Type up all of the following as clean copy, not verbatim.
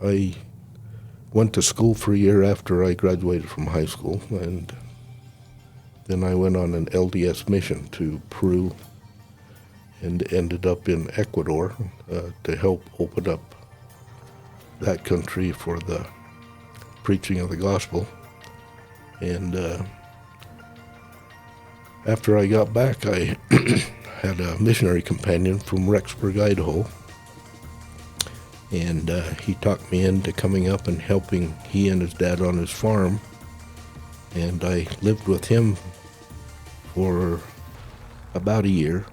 I went to school for a year after I graduated from high school, and then I went on an LDS mission to Peru and ended up in Ecuador to help open up that country for the preaching of the gospel. And after I got back, I had a missionary companion from Rexburg, Idaho, and he talked me into coming up and helping he and his dad on his farm. And I lived with him for about a year,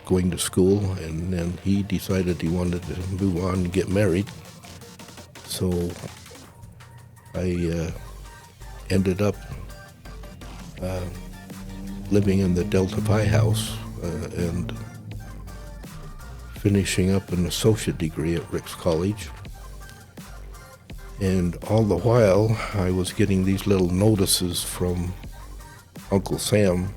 going to school, and then he decided he wanted to move on and get married. So I ended up living in the Delta Phi house and finishing up an associate degree at Ricks College. And all the while, I was getting these little notices from Uncle Sam.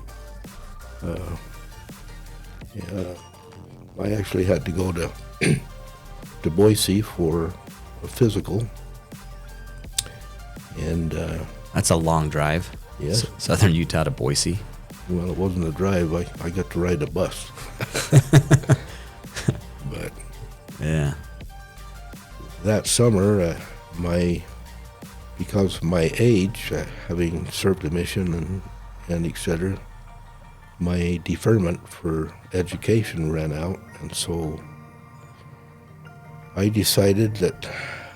I actually had to go to to Boise for a physical. And that's a long drive. Yes. Southern Utah to Boise. Well, it wasn't a drive. I got to ride a bus. But yeah, that summer, because of my age, having served a mission and et cetera, my deferment for education ran out, and so I decided that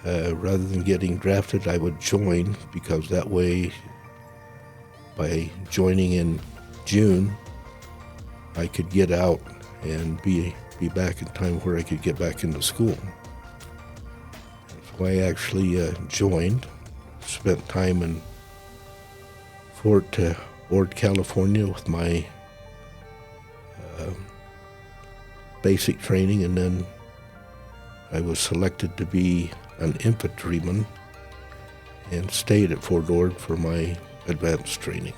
rather than getting drafted, I would join, because that way, by joining in June, I could get out and be back in time where I could get back into school. So I actually joined, spent time in Fort Ord, California with my basic training, and then I was selected to be an infantryman and stayed at Fort Ord for my advanced training.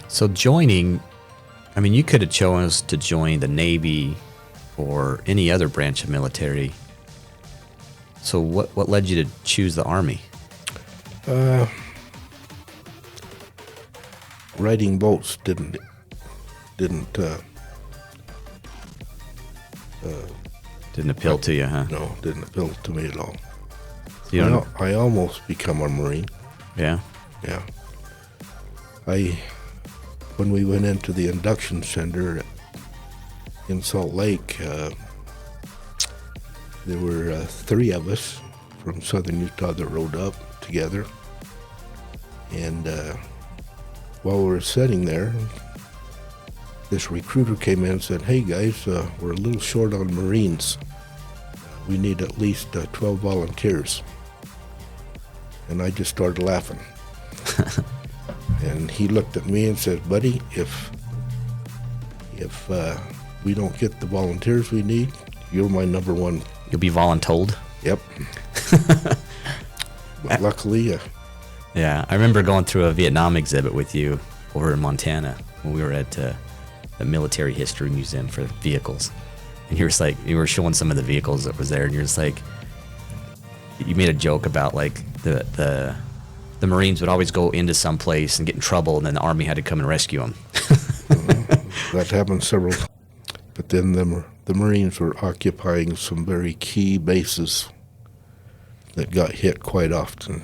So joining, I mean, you could have chosen to join the Navy or any other branch of military. So what led you to choose the Army? Riding boats didn't appeal to you, huh? No, didn't appeal to me at all. So I almost become a Marine. Yeah? Yeah. When we went into the induction center in Salt Lake, there were 3 of us from Southern Utah that rode up together. And while we were sitting there, this recruiter came in and said, "Hey guys, we're a little short on Marines. We need at least 12 volunteers." And I just started laughing. And he looked at me and said, "Buddy, if we don't get the volunteers we need, you're my number one." You'll be voluntold? Yep. But luckily... yeah, I remember going through a Vietnam exhibit with you over in Montana when we were at the Military History Museum for vehicles. And you were showing some of the vehicles that was there, and you're just like, you made a joke about like the Marines would always go into some place and get in trouble, and then the Army had to come and rescue them. That happened several times. But then the Marines were occupying some very key bases that got hit quite often.